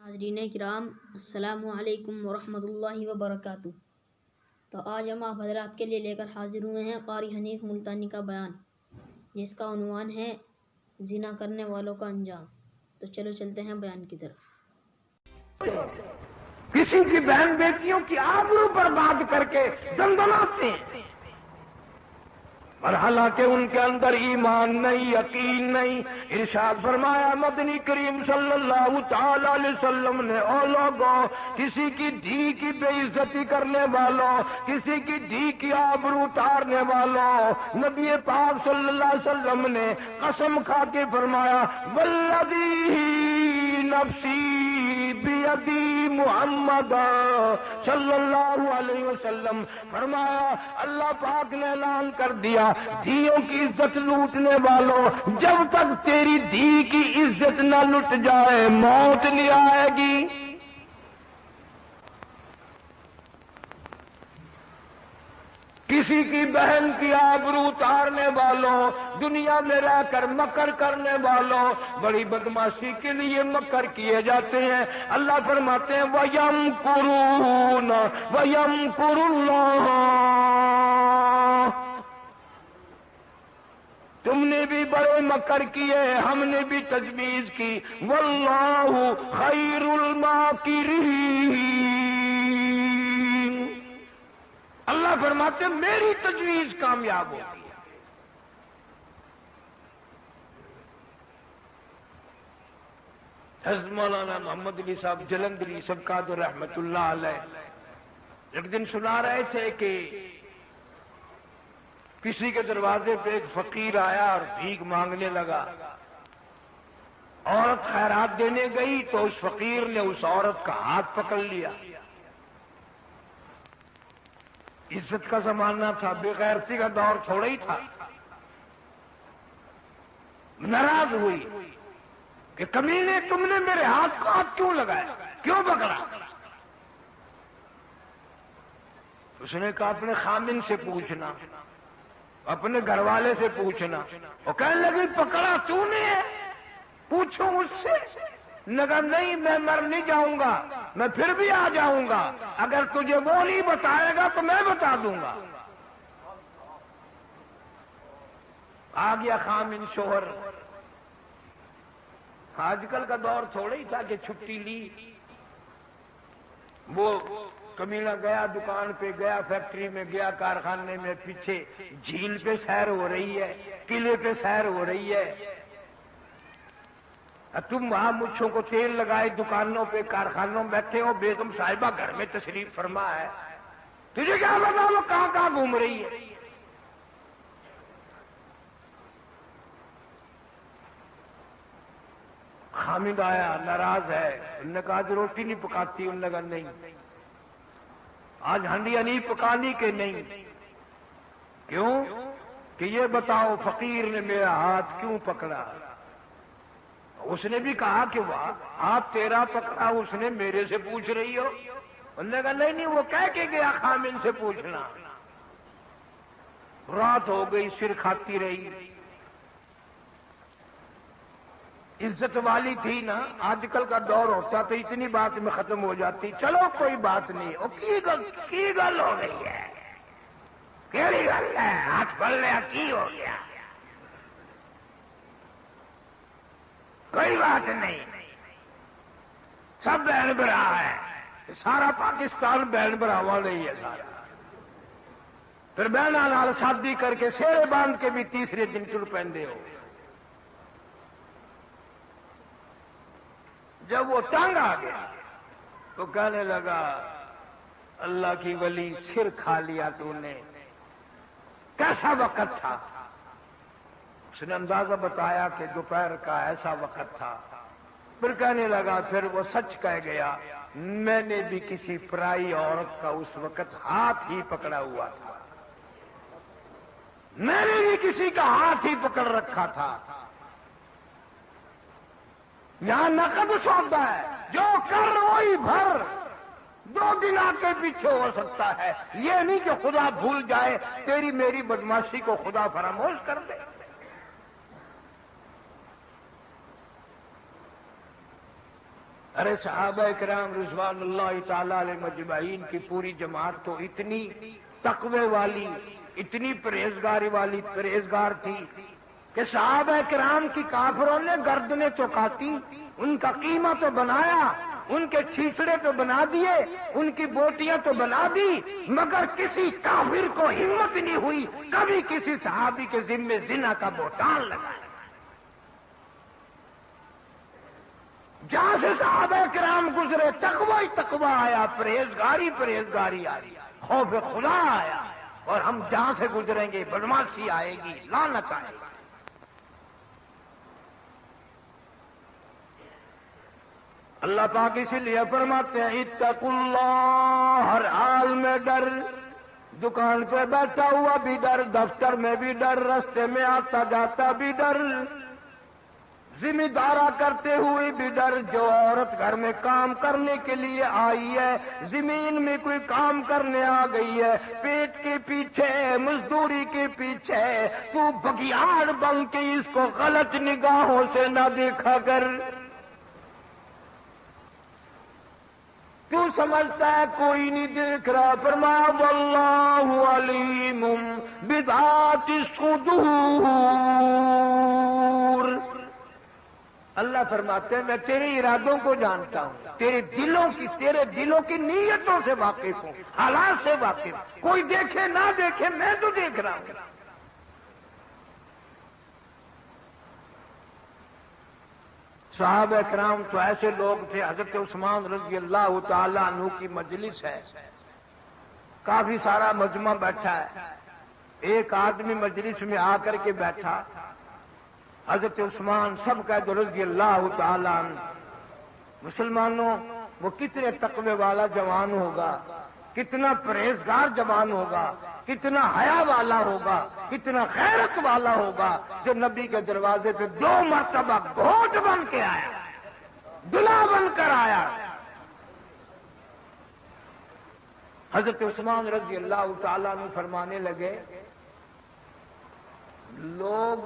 ناظرین کرام، السلام علیکم ورحمۃ اللہ وبرکاتہ۔ تو آج ہم آپ حضرات کے لیے لے کر حاضر ہوئے ہیں قاری حنیف ملتانی کا بیان، جس کا عنوان ہے زنا کرنے والوں کا انجام۔ تو چلو چلتے ہیں بیان کی طرف۔ کسی کی بہن بیٹیوں کی آبرو برباد کر کے دندناتے ہیں، اور حالانکہ ان کے اندر ایمان نہیں، یقین نہیں۔ ارشاد فرمایا مدنی کریم صلی اللہ تعالی علیہ وسلم نے، او لوگوں، کسی کی دھی کی بے عزتی کرنے والوں، کسی کی دھی کی آبرو اتارنے والوں، نبی پاک صلی اللہ علیہ وسلم نے قسم کھا کے فرمایا والذی نفسی بیدی محمد صلی اللہ علیہ وسلم، فرمایا اللہ پاک نے اعلان کر دیا، دھیوں کی عزت لوٹنے والوں، جب تک تیری دھی کی عزت نہ لٹ جائے موت نہیں آئے گی۔ کسی کی بہن کی آبرو اتارنے والوں، دنیا میں رہ کر مکر کرنے والوں، بڑی بدماشی کے لیے مکر کیے جاتے ہیں۔ اللہ فرماتے ہیں وَيَمْكُرُونَ وَيَمْكُرُ اللَّهُ، تم نے بھی بڑے مکر کیے، ہم نے بھی تجویز کی، وَاللَّهُ خَيْرُ الْمَاكِرِينَ، اللہ فرماتے ہیں میری تجویز کامیاب ہوگی۔ حضرت مولانا محمد علی صاحب جلندری سبقات رحمت اللہ علیہ ایک دن سنا رہے تھے کہ کسی کے دروازے پہ ایک فقیر آیا اور بھیک مانگنے لگا۔ عورت خیرات دینے گئی تو اس فقیر نے اس عورت کا ہاتھ پکڑ لیا۔ عزت کا زمانہ تھا، بے غیرتی کا دور تھوڑا ہی تھا۔ ناراض ہوئی کہ کمینے تم نے میرے ہاتھ کو ہاتھ کیوں لگایا، کیوں پکڑا؟ اس نے کہا اپنے خامن سے پوچھنا، اپنے گھر والے سے پوچھنا۔ وہ کہنے لگی پکڑا تو نے ہے، پوچھو مجھ سے۔ نگا نہیں، میں مر نہیں جاؤں گا، میں پھر بھی آ جاؤں گا، اگر تجھے وہ نہیں بتائے گا تو میں بتا دوں گا۔ آ گیا خامن شوہر۔ آج کل کا دور تھوڑا ہی تھا کہ چھٹی لی، وہ کمینہ گیا دکان پہ، گیا فیکٹری میں، گیا کارخانے میں، پیچھے جھیل پہ سیر ہو رہی ہے، قلعے پہ سیر ہو رہی ہے، تم وہاں مچھوں کو تیل لگائے دکانوں پہ کارخانوں میں بیٹھے ہو، بیگم صاحبہ گھر میں تشریف فرما ہے، تجھے کیا پتا وہ کہاں کہاں گھوم رہی ہے؟ خامد آیا، ناراض ہے۔ انہوں نے کہا آج روٹی نہیں پکاتی؟ انہوں نے کہا نہیں۔ آج ہنڈیاں نہیں پکانی کہ نہیں؟ کیوں؟ کہ یہ بتاؤ فقیر نے میرا ہاتھ کیوں پکڑا؟ اس نے بھی کہا کہ واہ، ہاتھ تیرا پکڑا اس نے، میرے سے پوچھ رہی ہو؟ انہوں نے کہا نہیں، وہ کہہ کے گیا خامن سے پوچھنا۔ رات ہو گئی، سر کھاتی رہی۔ عزت والی تھی نا، آج کل کا دور ہوتا تو اتنی بات میں ختم ہو جاتی، چلو کوئی بات نہیں، وہ کی گل ہو گئی ہے، کیڑی گل ہے، ہاتھ پڑ لیا کی ہو گیا، کوئی بات نہیں، سب بہن برا ہے، سارا پاکستان بہن براوا نہیں ہے سارا۔ پھر بہنوں نال شادی کر کے سیرے باندھ کے بھی تیسرے دن ٹر پیندے ہو۔ جب وہ تنگ آ گیا تو کہنے لگا اللہ کی ولی، سر کھا لیا تو نے، کیسا وقت تھا؟ اس نے اندازہ بتایا کہ دوپہر کا ایسا وقت تھا۔ پھر کہنے لگا، پھر وہ سچ کہہ گیا، میں نے بھی کسی پرائی عورت کا اس وقت ہاتھ ہی پکڑا ہوا تھا، میں نے بھی کسی کا ہاتھ ہی پکڑ رکھا تھا۔ یہاں نقد سودا ہے، جو کر وہی بھر، 2 دن آگے پیچھے ہو سکتا ہے، یہ نہیں کہ خدا بھول جائے، تیری میری بدماشی کو خدا فراموش کر دے۔ ارے صحابہ کرام رضوان اللہ تعالی علیہ مجمعین کی پوری جماعت تو اتنی تقوی والی، اتنی پرہیزگار تھی کہ صحابہ کرام کی کافروں نے گردنیں تو کاٹی، ان کا قیمہ تو بنایا، ان کے چھیچڑے تو بنا دیے، ان کی بوٹیاں تو بنا دی، مگر کسی کافر کو ہمت نہیں ہوئی کبھی کسی صحابی کے ذمے زنا کا بہتان لگایا۔ جہاں سے صحابہ کرام گزرے تقوی ہی تقوی آیا، پرہیزگاری آئی، خوف خدا آیا، اور ہم جہاں سے گزریں گے بدماشی آئے گی، لعنت آئے گی۔ اللہ پاک اسی لیے فرماتے ہیں اتقوا اللہ، ہر حال میں ڈر، دکان پہ بیٹھا ہوا بھی ڈر، دفتر میں بھی ڈر، راستے میں آتا جاتا بھی ڈر، ذمہ دارا کرتے ہوئے بھی ڈر۔ جو عورت گھر میں کام کرنے کے لیے آئی ہے، زمین میں کوئی کام کرنے آ گئی ہے، پیٹ کے پیچھے، مزدوری کے پیچھے، تو بگیاڑ بن کے اس کو غلط نگاہوں سے نہ دیکھا کر۔ تو سمجھتا ہے کوئی نہیں دیکھ رہا، فرمایا واللہ علیم بذات الصدور۔ اللہ فرماتے ہیں میں تیرے ارادوں کو جانتا ہوں، تیرے دلوں کی نیتوں سے واقف ہوں، حالات سے واقف ہوں۔ کوئی دیکھے نہ دیکھے میں تو دیکھ رہا ہوں۔ صحابہ کرام تو ایسے لوگ تھے، حضرت عثمان رضی اللہ تعالی عنہ کی مجلس ہے، کافی سارا مجمع بیٹھا ہے، ایک آدمی مجلس میں آ کر کے بیٹھا، حضرت عثمان سب کا رضی اللہ تعالی عنہ۔ مسلمانوں وہ کتنے تقوی والا جوان ہوگا، کتنا پرہیزگار جوان ہوگا، کتنا حیا والا ہوگا، کتنا غیرت والا ہوگا، جو نبی کے دروازے پہ 2 مرتبہ گھوٹ بن کے آیا، دلہا بن کر آیا۔ حضرت عثمان رضی اللہ تعالیٰ عنہ فرمانے لگے لوگ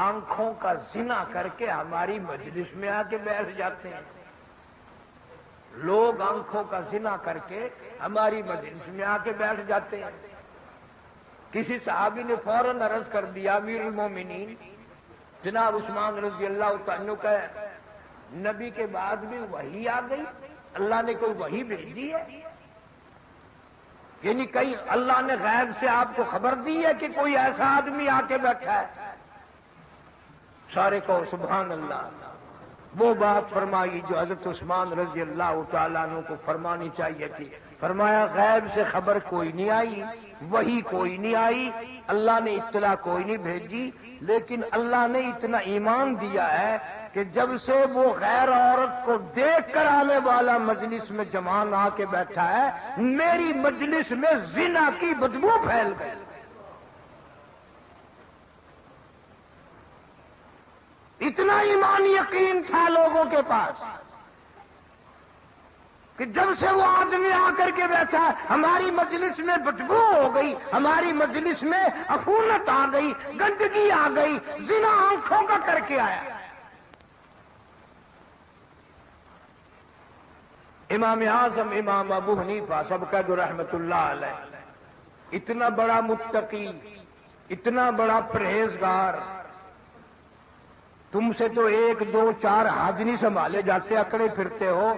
آنکھوں کا زنا کر کے ہماری مجلس میں آ کے بیٹھ جاتے ہیں، لوگ آنکھوں کا زنا کر کے ہماری مجلس میں آ کے بیٹھ جاتے ہیں۔ کسی صحابی نے فوراً عرض کر دیا امیر المومنین جناب عثمان رضی اللہ تعالیٰ کا نبی کے بعد بھی وحی آ گئی، اللہ نے کوئی وحی بھیجی ہے؟ یعنی کہیں اللہ نے غیب سے آپ کو خبر دی ہے کہ کوئی ایسا آدمی آ کے بیٹھا ہے؟ سارے کو سبحان اللہ۔ وہ بات فرمائی جو حضرت عثمان رضی اللہ تعالیٰ عنہ کو فرمانی چاہیے تھی۔ فرمایا غیب سے خبر کوئی نہیں آئی، وحی کوئی نہیں آئی، اللہ نے اطلاع کوئی نہیں بھیجی، لیکن اللہ نے اتنا ایمان دیا ہے کہ جب سے وہ غیر عورت کو دیکھ کر آنے والا مجلس میں جوان آ کے بیٹھا ہے، میری مجلس میں زنا کی بدبو پھیل گئی۔ اتنا ایمان یقین تھا لوگوں کے پاس کہ جب سے وہ آدمی آ کر کے بیٹھا ہماری مجلس میں بدبو ہو گئی، ہماری مجلس میں عفونت آ گئی، گندگی آ گئی، زنا آنکھوں کا کر کے آیا۔ امام اعظم امام ابو حنیفہ سب کا جو رحمت اللہ علیہ، اتنا بڑا متقی، اتنا بڑا پرہیزگار، تم سے تو 1 2 4 حج نہیں سنبھالے جاتے، اکڑے پھرتے ہو۔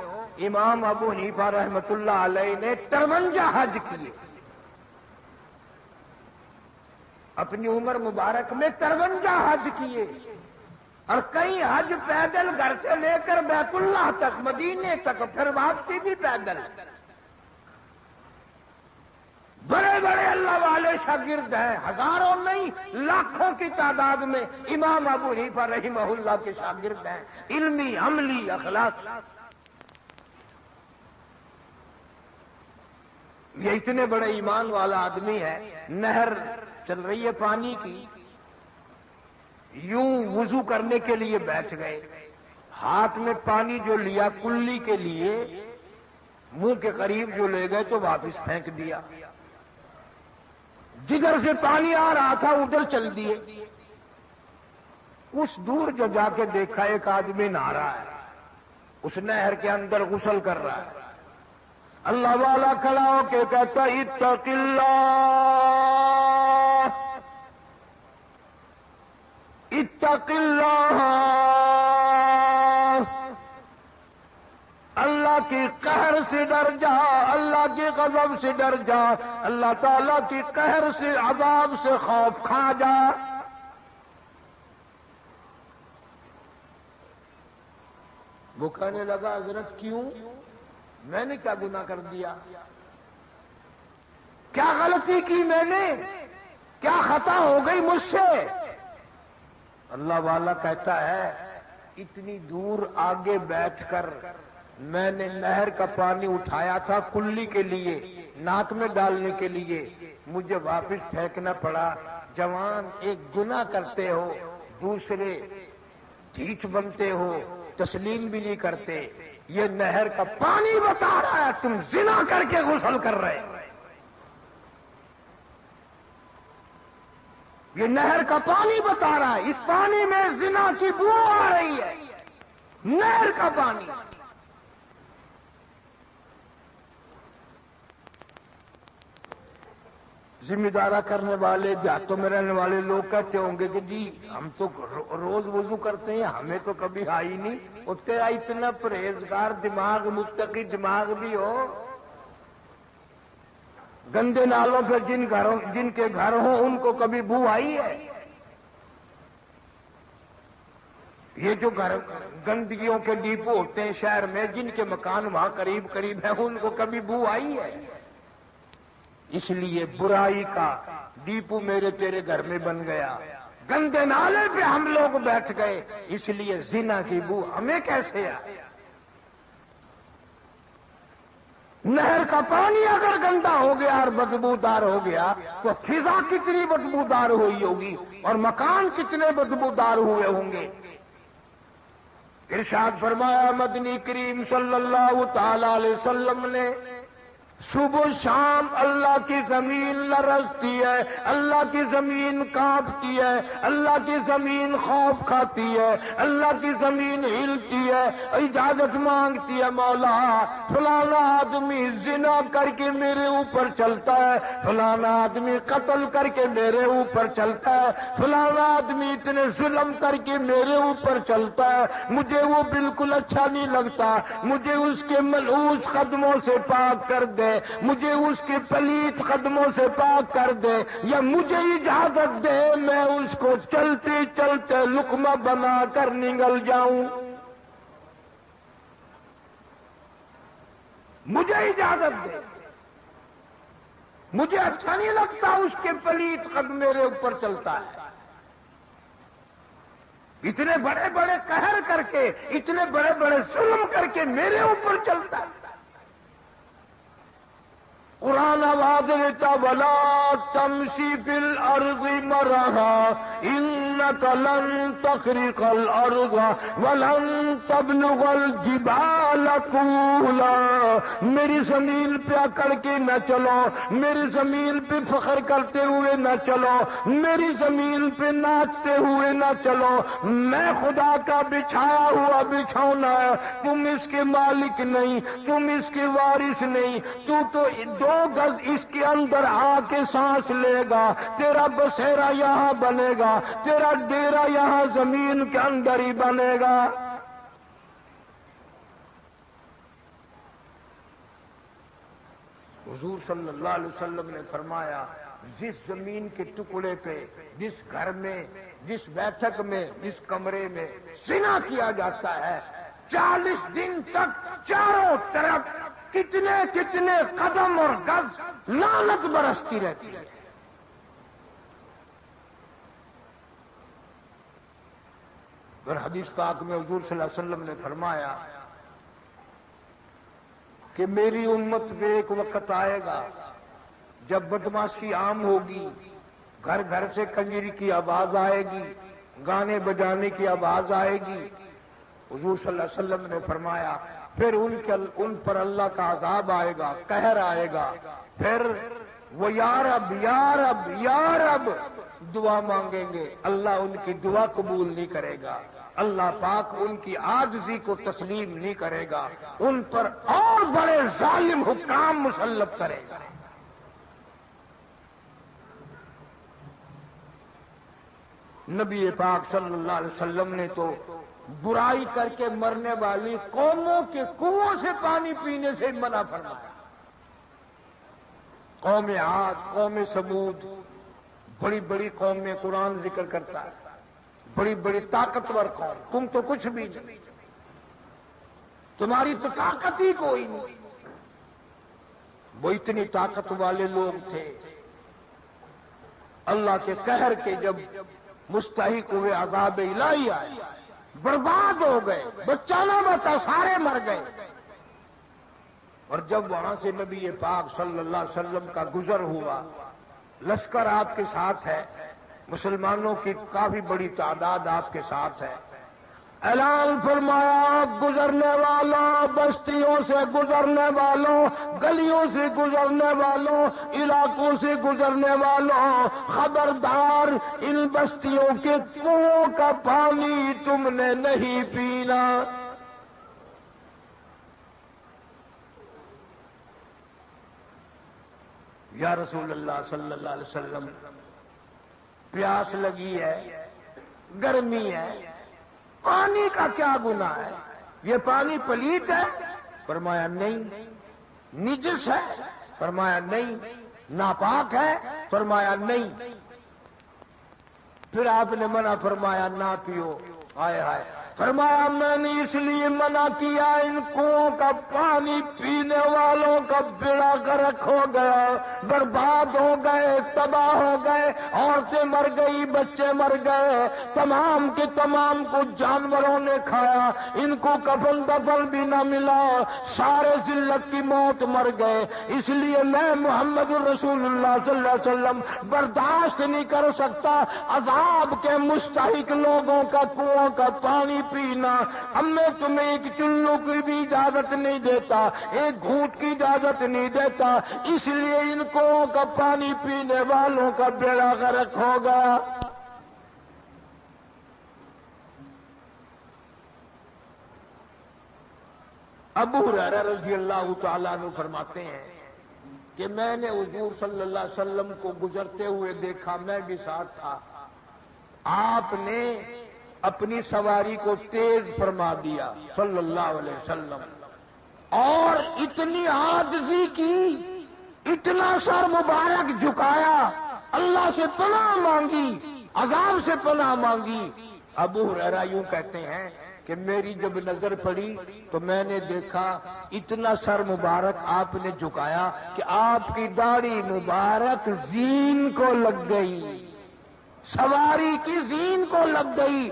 امام ابو حنیفہ رحمت اللہ علیہ نے 53 حج کیے، اپنی عمر مبارک میں 53 حج کیے، اور کئی حج پیدل گھر سے لے کر بیت اللہ تک، مدینے تک، پھر واپسی بھی پیدل۔ بڑے بڑے اللہ والے شاگرد ہیں، ہزاروں نہیں لاکھوں کی تعداد میں امام ابو حنیفہ رحمہ اللہ کے شاگرد ہیں، علمی عملی اخلاق۔ یہ اتنے بڑے ایمان والا آدمی ہے، نہر چل رہی ہے پانی کی، یوں وضو کرنے کے لیے بیٹھ گئے، ہاتھ میں پانی جو لیا کلی کے لیے، منہ کے قریب جو لے گئے تو واپس پھینک دیا، جدھر سے پانی آ رہا تھا ادھر چل دیے۔ اس دور جو جا کے دیکھا ایک آدمی نہا رہا ہے، اس نہر کے اندر غسل کر رہا ہے. اللہ والا کھڑا ہو کے کہتا اتق اللہ اتق اللہ، اللہ کی قہر سے ڈر جا، اللہ کے غضب سے ڈر جا، اللہ تعالیٰ کی قہر سے عذاب سے خوف کھا جا. وہ کہنے لگا حضرت کیوں؟ میں نے کیا گناہ کر دیا؟ کیا غلطی کی میں نے؟ کیا خطا ہو گئی مجھ سے؟ اللہ والا کہتا ہے اتنی دور آگے بیٹھ کر میں نے نہر کا پانی اٹھایا تھا کلی کے لیے، ناک میں ڈالنے کے لیے، مجھے واپس پھینکنا پڑا. جوان ایک گناہ کرتے ہو، دوسرے ڈھیٹ بنتے ہو، تسلیم بھی نہیں کرتے. یہ نہر کا پانی بتا رہا ہے تم زنا کر کے غسل کر رہے. یہ نہر کا پانی بتا رہا ہے، اس پانی میں زنا کی بو آ رہی ہے. نہر کا پانی. ذمہ دارہ کرنے والے، دیہاتوں میں رہنے والے لوگ کہتے ہوں گے کہ جی ہم تو روز وضو کرتے ہیں، ہمیں تو کبھی آئی نہیں. وہ تیرا اتنا پرہیزگار دماغ، متقی دماغ بھی ہو، گندے نالوں پہ جن کے گھر ہوں ان کو کبھی بو آئی ہے؟ یہ جو گھر گندگیوں کے ڈیپو ہوتے ہیں شہر میں، جن کے مکان وہاں قریب قریب ہیں، ان کو کبھی بو آئی ہے؟ اس لیے برائی کا ڈیپو میرے تیرے گھر میں بن گیا. گندے نالے پہ ہم لوگ بیٹھ گئے، اس لیے زنا کی بو ہمیں کیسے آئے؟ نہر کا پانی اگر گندا ہو گیا اور بدبودار ہو گیا تو فضا کتنی بدبودار ہوئی ہوگی اور مکان کتنے بدبودار ہوئے ہوں گے. ارشاد فرمایا مدنی کریم صلی اللہ تعالی علیہ وسلم نے صبح شام اللہ کی زمین لرزتی ہے، اللہ کی زمین کانپتی ہے، اللہ کی زمین خوف کھاتی ہے، اللہ کی زمین ہلتی ہے، اجازت مانگتی ہے مولا فلانا آدمی زنا کر کے میرے اوپر چلتا ہے، فلانا آدمی قتل کر کے میرے اوپر چلتا ہے، فلانا آدمی اتنے ظلم کر کے میرے اوپر چلتا ہے، مجھے وہ بالکل اچھا نہیں لگتا، مجھے اس کے ملعوس قدموں سے پاک کر دے، مجھے اس کے پلیت قدموں سے پاک کر دے، یا مجھے اجازت دے میں اس کو چلتے چلتے لقمہ بنا کر نگل جاؤں. مجھے اجازت دے، مجھے اچھا نہیں لگتا اس کے پلیت قدم میرے اوپر چلتا ہے. اتنے بڑے بڑے قہر کر کے، اتنے بڑے بڑے ظلم کر کے میرے اوپر چلتا ہے. قرآن آواز دیتا ولا تمشی فی الارض مرحا انک لن تخرق الارض ولن تبلغ الجبال طولا. میری زمین پہ اکڑ کے نہ چلو، میری زمین پہ فخر کرتے ہوئے نہ چلو، میری زمین پہ ناچتے ہوئے نہ چلو. میں خدا کا بچھایا ہوا بچھونا ہے، تم اس کے مالک نہیں، تم اس کے وارث نہیں. تو 2 گز اس کے اندر آ کے سانس لے گا، تیرا بسیرا یہاں بنے گا، تیرا ڈیرا یہاں زمین کے اندر ہی بنے گا. حضور صلی اللہ علیہ وسلم نے فرمایا جس زمین کے ٹکڑے پہ، جس گھر میں، جس بیٹھک میں، جس کمرے میں زنا کیا جاتا ہے، 40 دن تک چاروں طرف کتنے کتنے قدم اور گز لعنت برستی رہتی ہے. اور حدیث پاک میں حضور صلی اللہ علیہ وسلم نے فرمایا کہ میری امت میں ایک وقت آئے گا جب بدماشی عام ہوگی، گھر گھر سے کنجری کی آواز آئے گی، گانے بجانے کی آواز آئے گی. حضور صلی اللہ علیہ وسلم نے فرمایا پھر ان پر اللہ کا عذاب آئے گا، قہر آئے گا، پھر وہ یا رب یا رب یا رب دعا مانگیں گے، اللہ ان کی دعا قبول نہیں کرے گا. اللہ پاک ان کی عاجزی کو تسلیم نہیں کرے گا، ان پر اور بڑے ظالم حکام مسلط کرے گا۔ نبی پاک صلی اللہ علیہ وسلم نے تو برائی کر کے مرنے والی قوموں کے کنووں سے پانی پینے سے منع فرمایا۔ قوم عاد، قوم سمود، بڑی بڑی قوم میں قرآن ذکر کرتا ہے، بڑی بڑی طاقتور قوم، تم تو کچھ بھی نہیں، تمہاری تو طاقت ہی کوئی نہیں۔ وہ اتنی طاقت والے لوگ تھے، اللہ کے قہر کے جب مستحق ہوئے، عذاب الہی آئے، برباد ہو گئے، بچہ نہ بچا، سارے مر گئے۔ اور جب وہاں سے نبی پاک صلی اللہ علیہ وسلم کا گزر ہوا، لشکر آپ کے ساتھ ہے، مسلمانوں کی کافی بڑی تعداد آپ کے ساتھ ہے، اعلان فرمایا گزرنے والوں، بستیوں سے گزرنے والوں، گلیوں سے گزرنے والوں، علاقوں سے گزرنے والوں، خبردار ان بستیوں کے کنووں کا پانی تم نے نہیں پینا۔ یا رسول اللہ صلی اللہ علیہ وسلم، پیاس لگی ہے، گرمی ہے، پانی کا کیا گناہ ہے؟ یہ پانی پلیت ہے؟ فرمایا نہیں۔ نجس ہے؟ فرمایا نہیں۔ ناپاک ہے؟ فرمایا نہیں۔ پھر آپ نے منع فرمایا نہ پیو۔ ہائے ہائے، فرمایا میں نے اس لیے منع کیا، ان کنووں کا پانی پینے والوں کا بیڑا غرق ہو گیا، برباد ہو گئے، تباہ ہو گئے، عورتیں مر گئی، بچے مر گئے، تمام کے تمام کو جانوروں نے کھایا، ان کو کفن دفن بھی نہ ملا، سارے ذلت کی موت مر گئے۔ اس لیے میں محمد رسول اللہ صلی اللہ علیہ وسلم برداشت نہیں کر سکتا عذاب کے مستحق لوگوں کا کنووں کا پانی پینا۔ اب میں تمہیں ایک چلو کی بھی اجازت نہیں دیتا، ایک گھونٹ کی اجازت نہیں دیتا، اس لیے ان کنووں کا پانی پینے والوں کا بیڑا غرق ہوگا۔ ابو ہریرہ رضی اللہ تعالیٰ عنہ فرماتے ہیں کہ میں نے حضور صلی اللہ علیہ وسلم کو گزرتے ہوئے دیکھا، میں بھی ساتھ تھا، آپ نے اپنی سواری کو تیز فرما دیا صلی اللہ علیہ وسلم، اور اتنی عاجزی کی، اتنا سر مبارک جھکایا، اللہ سے پناہ مانگی، عذاب سے پناہ مانگی۔ ابو ہریرہ یوں کہتے ہیں کہ میری جب نظر پڑی تو میں نے دیکھا اتنا سر مبارک آپ نے جھکایا کہ آپ کی داڑھی مبارک زین کو لگ گئی، سواری کی زین کو لگ گئی،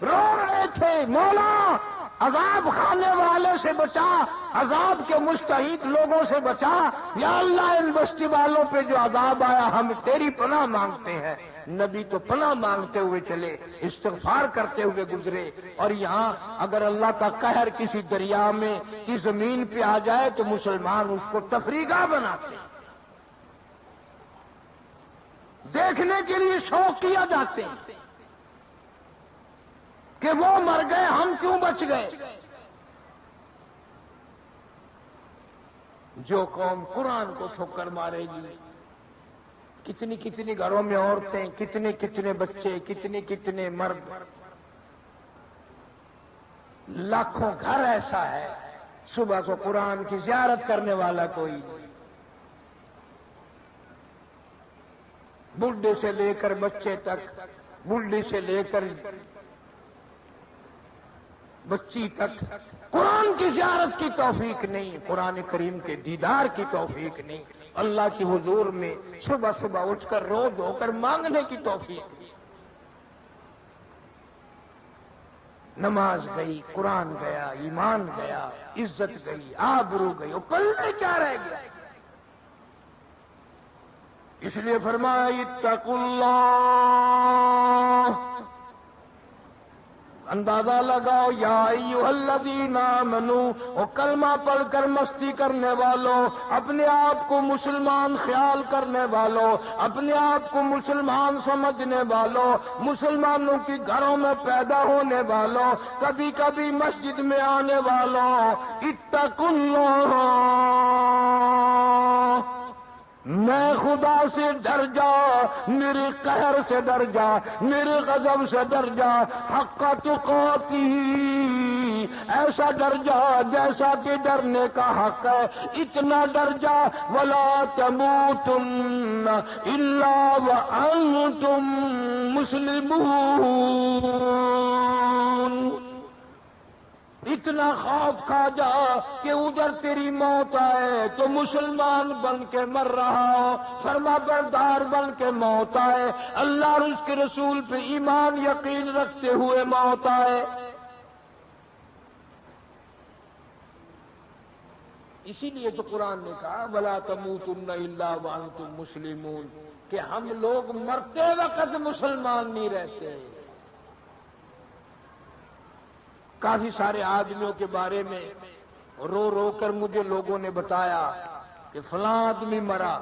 رو رہے تھے مولا عذاب کھانے والے سے بچا، عذاب کے مستحق لوگوں سے بچا، یا اللہ ان بستی والوں پہ جو عذاب آیا ہم تیری پناہ مانگتے ہیں۔ نبی تو پناہ مانگتے ہوئے چلے، استغفار کرتے ہوئے گزرے، اور یہاں اگر اللہ کا قہر کسی دریا میں کی زمین پہ آ جائے تو مسلمان اس کو تفریح بناتے ہیں، دیکھنے کے لیے شوق کیا جاتے ہیں کہ وہ مر گئے ہم کیوں بچ گئے۔ جو قوم قرآن کو ٹھوکر مارے گی، کتنی کتنی گھروں میں عورتیں، کتنے کتنے بچے، کتنے کتنے مرد، لاکھوں گھر ایسا ہے صبح کو قرآن کی زیارت کرنے والا کوئی نہیں، بوڑھے سے لے کر بچے تک، بوڑھی سے لے کر بچی تک قرآن کی زیارت کی توفیق نہیں، قرآن کریم کے دیدار کی توفیق نہیں، اللہ کی حضور میں صبح صبح اٹھ کر رو دھو کر مانگنے کی توفیق نہیں۔ نماز گئی، قرآن گیا، ایمان گیا، عزت گئی، آبرو گئی، اور پلے کیا رہ گیا؟ اس لیے فرمایا اتقوا اللہ، اندازہ لگاؤ یا ایھا الذین آمنو، او کلمہ پڑھ کر مستی کرنے والوں، اپنے آپ کو مسلمان خیال کرنے والوں، اپنے آپ کو مسلمان سمجھنے والوں، مسلمانوں کی گھروں میں پیدا ہونے والوں، کبھی کبھی مسجد میں آنے والوں، اتقوا اللہ، میں خدا سے ڈر جا، میرے قہر سے ڈر جا، میرے غضب سے ڈر جا، حق تقاتی، ایسا ڈر جا جیسا کہ ڈرنے کا حق ہے، اتنا ڈر جا، ولا تموتن الا وانتم مسلمون، اتنا خوف کھا جا کہ ادھر تیری موت آئے تو مسلمان بن کے مر رہا ہو، فرما بردار بن کے موت آئے، اللہ اور اس کے رسول پہ ایمان یقین رکھتے ہوئے موت آئے۔ اسی لیے تو قرآن نے کہا وَلَا تَمُوتُنَّ إِلَّا وَأَنْتُمْ مُسْلِمُونَ، کہ ہم لوگ مرتے وقت مسلمان نہیں رہتے۔ کافی سارے آدمیوں کے بارے میں رو رو کر مجھے لوگوں نے بتایا کہ فلاں آدمی مرا،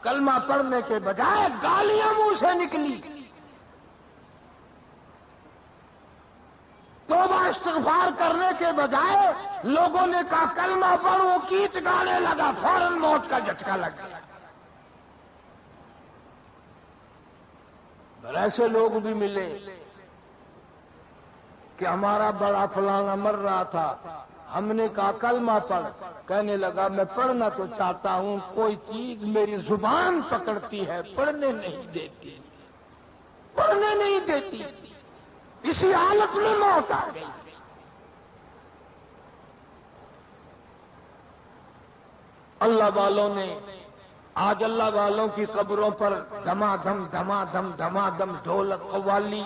کلمہ پڑھنے کے بجائے گالیاں منہ سے نکلی، توبہ استغفار کرنے کے بجائے لوگوں نے کہا کلمہ پڑھ، وہ کیچ گانے لگا، فوراً موت کا جھٹکا لگ گیا۔ اور ایسے لوگ بھی ملے کہ ہمارا بڑا فلانا مر رہا تھا، ہم نے کہا کلمہ پڑھ، کہنے لگا میں پڑھنا تو چاہتا ہوں، کوئی چیز میری زبان پکڑتی ہے، پڑھنے نہیں دیتی، پڑھنے نہیں دیتی، اسی حالت میں موت آ گئی۔ اللہ والوں نے آج اللہ والوں کی قبروں پر دما دم ڈھولک قوالی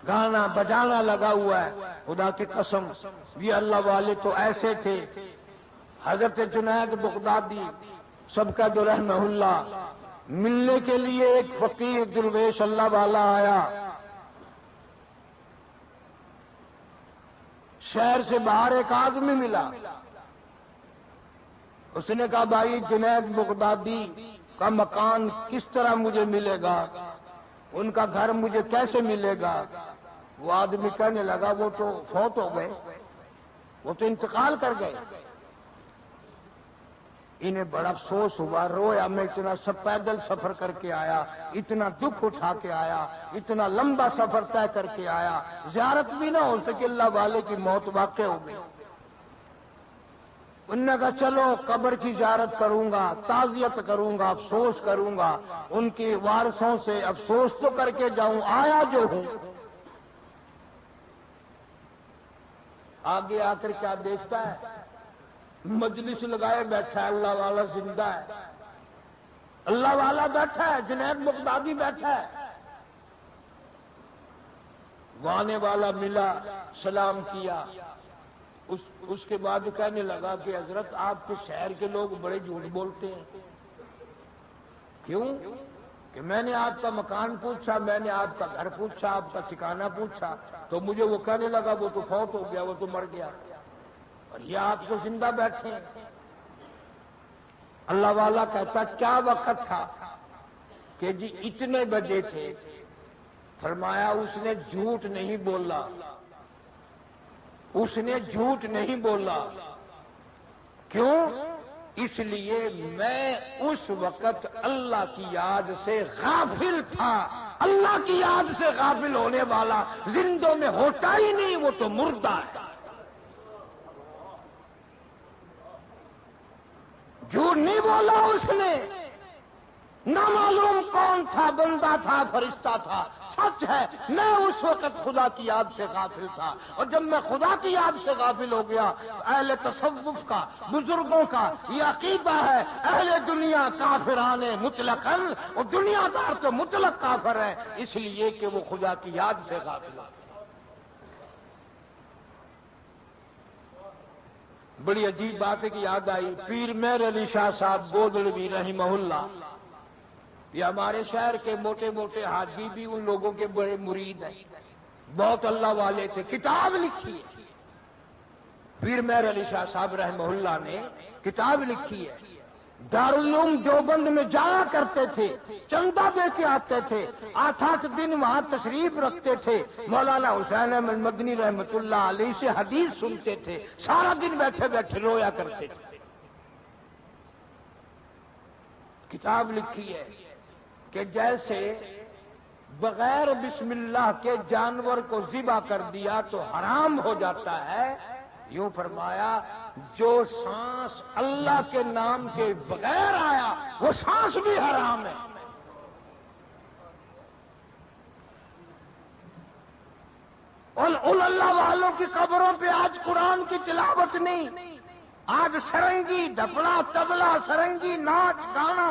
گانا بجانا لگا ہوا ہے۔ خدا کی قسم یہ اللہ والے تو ایسے تھے۔ حضرت جنید بغدادی سبقت رحمہ اللہ ملنے کے لیے ایک فقیر درویش اللہ والا آیا، شہر سے باہر ایک آدمی ملا، اس نے کہا بھائی جنید بغدادی کا مکان کس طرح مجھے ملے گا، ان کا گھر مجھے کیسے ملے گا؟ وہ آدمی کہنے لگا وہ تو فوت ہو گئے، وہ تو انتقال کر گئے۔ انہیں بڑا افسوس ہوا، رویا، میں اتنا سب پیدل سفر کر کے آیا، اتنا دکھ اٹھا کے آیا، اتنا لمبا سفر طے کر کے آیا، زیارت بھی نہ ہو سکے، اللہ والے کی موت واقع ہو گئی۔ انہوں نے کہا چلو قبر کی زیارت کروں گا، تعزیت کروں گا، افسوس کروں گا، ان کی وارثوں سے افسوس تو کر کے جاؤں، آیا جو ہوں۔ آگے آ کر کیا دیکھتا ہے؟ مجلس لگائے بیٹھا ہے، اللہ والا زندہ ہے، اللہ والا بیٹھا ہے، جنید بغدادی بیٹھا ہے۔ وہ آنے والا ملا، سلام کیا، اس کے بعد کہنے لگا کہ حضرت آپ کے شہر کے لوگ بڑے جھوٹ بولتے ہیں۔ کیوں؟ کہ میں نے آپ کا مکان پوچھا، میں نے آپ کا گھر پوچھا، آپ کا ٹھکانہ پوچھا، تو مجھے وہ کہنے لگا وہ تو فوت ہو گیا، وہ تو مر گیا، اور یہ آپ تو زندہ بیٹھے ہیں۔ اللہ والا کہتا کیا وقت تھا؟ کہ جی اتنے بجے تھے۔ فرمایا اس نے جھوٹ نہیں بولا، اس نے جھوٹ نہیں بولا۔ کیوں؟ اس لیے میں اس وقت اللہ کی یاد سے غافل تھا۔ اللہ کی یاد سے غافل ہونے والا زندوں میں ہوتا ہی نہیں، وہ تو مردہ ہے۔ جھوٹ نہیں بولا اس نے، نہ معلوم کون تھا، بندہ تھا، فرشتہ تھا، سچ ہے میں اس وقت خدا کی یاد سے غافل تھا، اور جب میں خدا کی یاد سے غافل ہو گیا، اہل تصوف کا، بزرگوں کا یہ عقیدہ ہے، اہل دنیا کافران مطلقاً، اور دنیا دار تو مطلق کافر ہے، اس لیے کہ وہ خدا کی یاد سے غافل ہے۔ بڑی عجیب بات ہے کہ یاد آئی، پیر مہر علی شاہ صاحب گودڑوی رحمہ اللہ، یہ ہمارے شہر کے موٹے موٹے حاجی بھی ان لوگوں کے بڑے مرید ہیں، بہت اللہ والے تھے، کتاب لکھی ہے۔ پیر مہر علی شاہ صاحب رحمہ اللہ نے کتاب لکھی ہے۔ دارالعلوم دیوبند میں جایا کرتے تھے، چندہ دے کے آتے تھے، 8 دن وہاں تشریف رکھتے تھے، مولانا حسین احمد مدنی رحمۃ اللہ علیہ سے حدیث سنتے تھے، سارا دن بیٹھے بیٹھے رویا کرتے تھے۔ کتاب لکھی ہے کہ جیسے بغیر بسم اللہ کے جانور کو ذبح کر دیا تو حرام ہو جاتا ہے، یوں فرمایا جو سانس اللہ کے نام کے بغیر آیا وہ سانس بھی حرام ہے۔ ان اللہ والوں کی قبروں پہ آج قرآن کی تلاوت نہیں، آج سرنگی، ڈھپلا، تبلا، سرنگی، ناچ گانا۔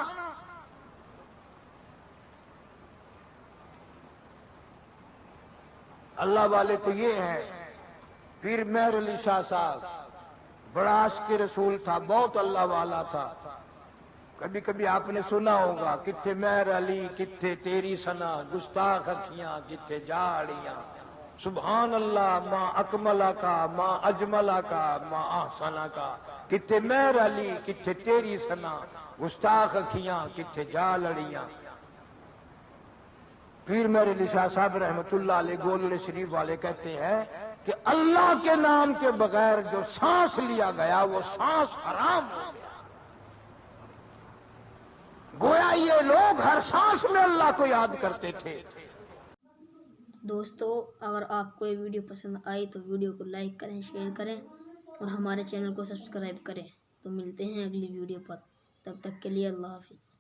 اللہ والے تو یہ ہیں۔ پیر مہر علی شاہ صاحب بڑا عاشق رسول تھا، بہت اللہ والا تھا۔ کبھی کبھی آپ نے سنا ہوگا، کتھے مہر علی کتھے تیری سنا، گستاخ اکھیاں کتھے جاڑیاں، سبحان اللہ ماں اکملہ کا، ماں اجملہ کا، ماں احسنہ کا، کتھے مہر علی کتھے تیری سنا، گستاخ اکھیاں کتھے جاڑیاں۔ پیر مہر علی شاہ صاحب رحمۃ اللہ علیہ گولڑے شریف والے کہتے ہیں کہ اللہ کے نام کے بغیر جو سانس لیا گیا وہ سانس حرام ہو گیا۔ گویا یہ لوگ ہر سانس میں اللہ کو یاد کرتے تھے۔ دوستو، اگر آپ کو یہ ویڈیو پسند آئی تو ویڈیو کو لائک کریں، شیئر کریں اور ہمارے چینل کو سبسکرائب کریں۔ تو ملتے ہیں اگلی ویڈیو پر، تب تک کے لیے اللہ حافظ۔